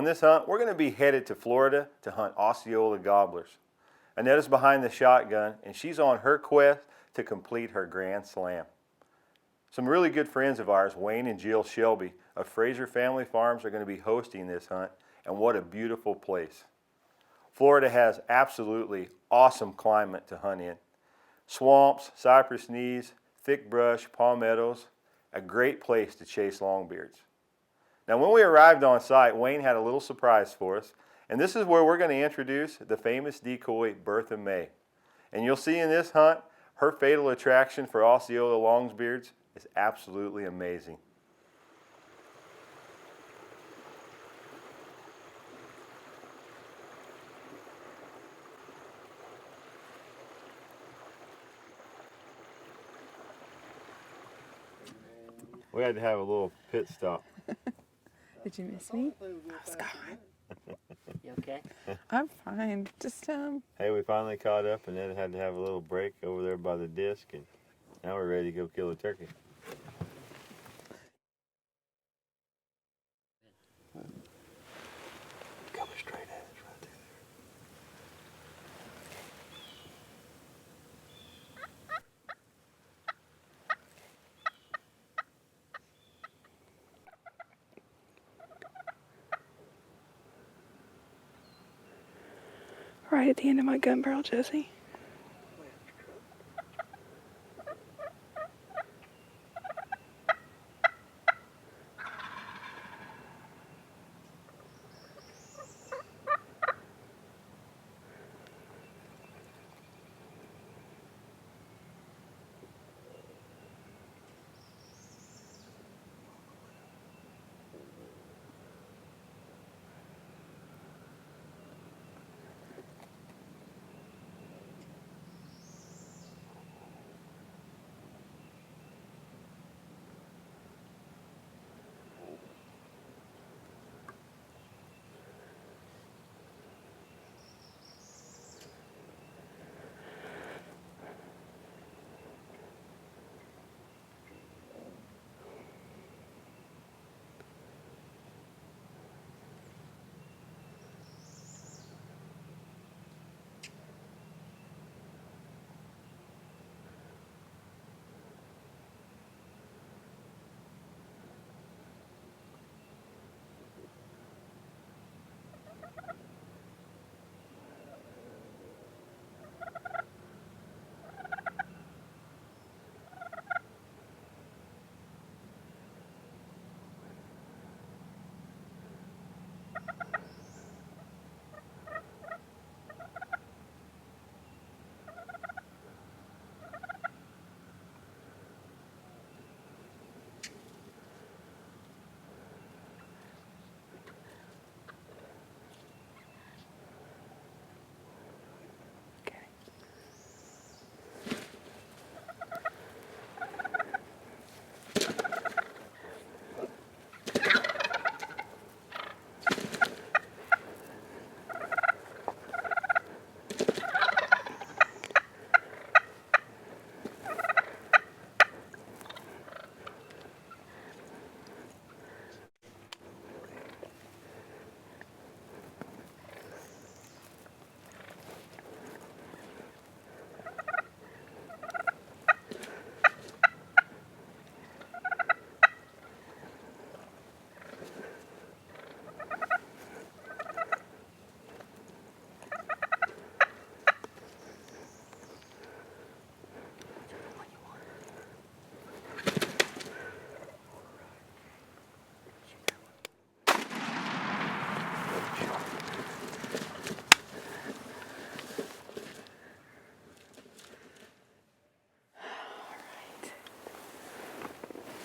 On this hunt, we're going to be headed to Florida to hunt Osceola gobblers. Annetta's behind the shotgun, and she's on her quest to complete her Grand Slam. Some really good friends of ours, Wayne and Jill Shelby of Fraser Family Farms, are going to be hosting this hunt, and what a beautiful place. Florida has absolutely awesome climate to hunt in. Swamps, cypress knees, thick brush, palmettos, a great place to chase longbeards. Now when we arrived on site, Wayne had a little surprise for us, and this is where we're going to introduce the famous decoy Bertha May. And you'll see in this hunt, her fatal attraction for Osceola longbeards is absolutely amazing. We had to have a little pit stop. Did you miss me? I was gone. You okay? I'm fine. Just Hey, we finally caught up, and then had to have a little break over there by the disc, and now we're ready to go kill a turkey. Coming straight at us right there. right at the end of my gun barrel, Josie.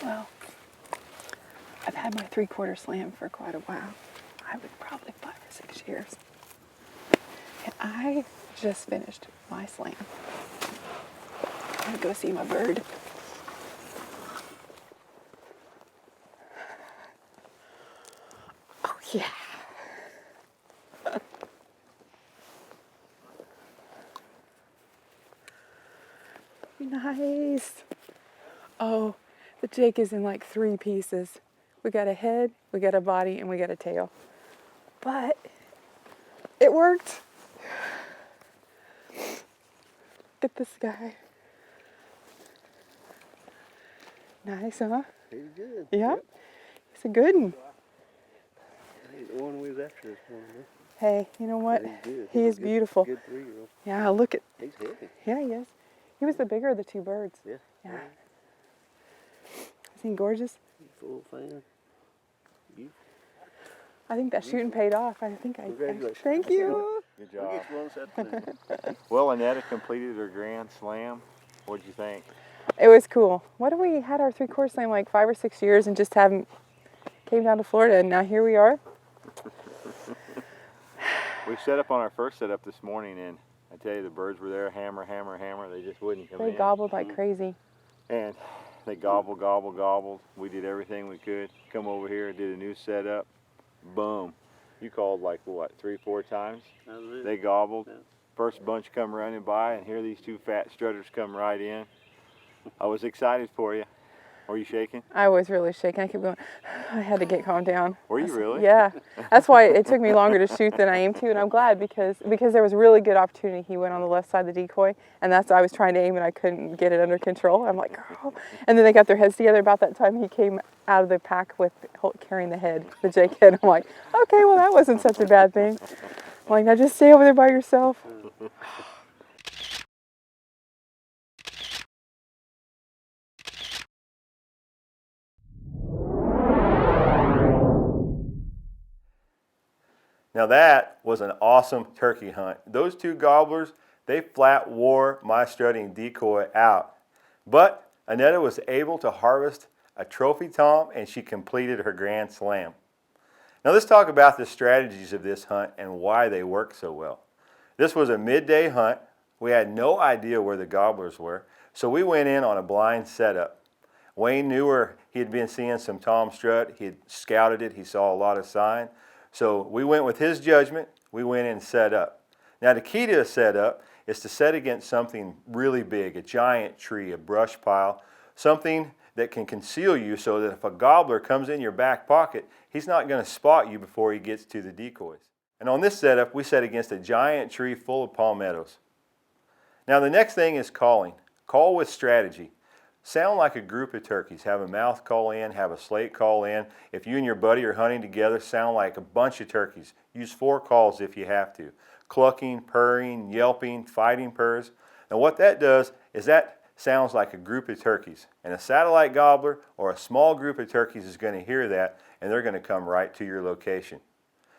Well, I've had my 3/4 slam for quite a while. I would probably 5 or 6 years. And I just finished my slam. I'm gonna go see my bird. Oh yeah. Nice. Oh, the Jake is in like 3 pieces. We got a head, we got a body, and we got a tail. But it worked. Look at this guy. Nice, huh? He's good. Yeah. Yep. He's a good one. He's the one we was after this morning. Huh? Hey, you know what? He's good. He He's is a good, beautiful. Good 3-year-old. Yeah, look at. He's heavy. Yeah, he is. He was the bigger of the two birds. Yeah. Yeah. Isn't he gorgeous? He's full fan. Beautiful. I think that shooting paid off. I think I. Congratulations. Thank you. Good We'll job. get you one this afternoon. Well, Annetta completed her grand slam. What'd you think? It was cool. What have we had our 3/4 slam like 5 or 6 years and just haven't came down to Florida, and now here we are. We set up on our first setup this morning, and I tell you, the birds were there, hammer, hammer, hammer. They just wouldn't come They in. gobbled like crazy. And they gobbled, gobbled, gobbled. We did everything we could. Come over here, did a new setup. Boom. You called like what, 3-4 times? That was it. They gobbled. Yeah. First bunch come running by, and here these two fat strutters come right in. I was excited for you. Were you shaking? I was really shaking. I kept going. I had to get calmed down. Were you really? Yeah. That's why it took me longer to shoot than I aimed to, and I'm glad because there was really good opportunity. He went on the left side of the decoy, and that's I was trying to aim and I couldn't get it under control. I'm like, oh. And then they got their heads together. About that time, he came out of the pack with carrying the head, the Jake head. I'm like, okay, well that wasn't such a bad thing. I'm like, now just stay over there by yourself. Now that was an awesome turkey hunt. Those two gobblers, they flat wore my strutting decoy out. But Annetta was able to harvest a trophy tom, and she completed her grand slam. Now let's talk about the strategies of this hunt and why they work so well. This was a midday hunt. We had no idea where the gobblers were, so we went in on a blind setup. Wayne knew where he had been seeing some tom strut. He had scouted it. He saw a lot of sign. So we went with his judgment. We went in and set up. Now the key to a setup is to set against something really big, a giant tree, a brush pile, something that can conceal you so that if a gobbler comes in your back pocket, he's not going to spot you before he gets to the decoys. And on this setup, we set against a giant tree full of palmettos. Now the next thing is calling. Call with strategy. Sound like a group of turkeys. Have a mouth call in, have a slate call in. If you and your buddy are hunting together, sound like a bunch of turkeys. Use 4 calls if you have to. Clucking, purring, yelping, fighting purrs. Now what that does is that sounds like a group of turkeys. And a satellite gobbler or a small group of turkeys is going to hear that, and they're going to come right to your location.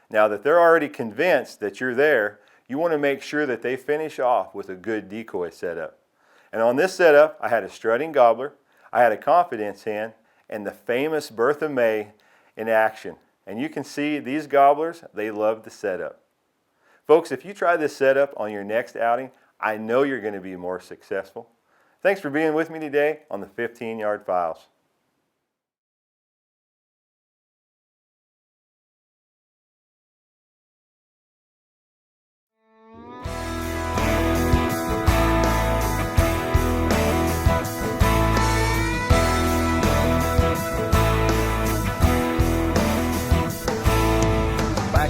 Now that they're already convinced that you're there, you want to make sure that they finish off with a good decoy setup. And on this setup, I had a strutting gobbler, I had a confidence hen, and the famous Bertha May in action. And you can see these gobblers, they love the setup. Folks, if you try this setup on your next outing, I know you're going to be more successful. Thanks for being with me today on the 15-Yard Files.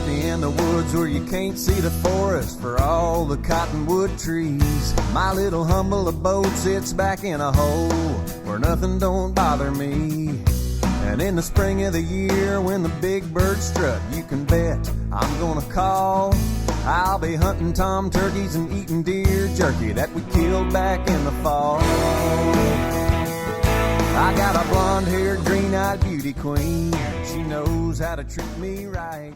In the woods where you can't see the forest for all the cottonwood trees, my little humble abode sits back in a hole where nothing don't bother me. And in the spring of the year when the big birds strut, you can bet I'm gonna call. I'll be hunting tom turkeys and eating deer jerky that we killed back in the fall. I got a blonde-haired, green-eyed beauty queen. She knows how to treat me right.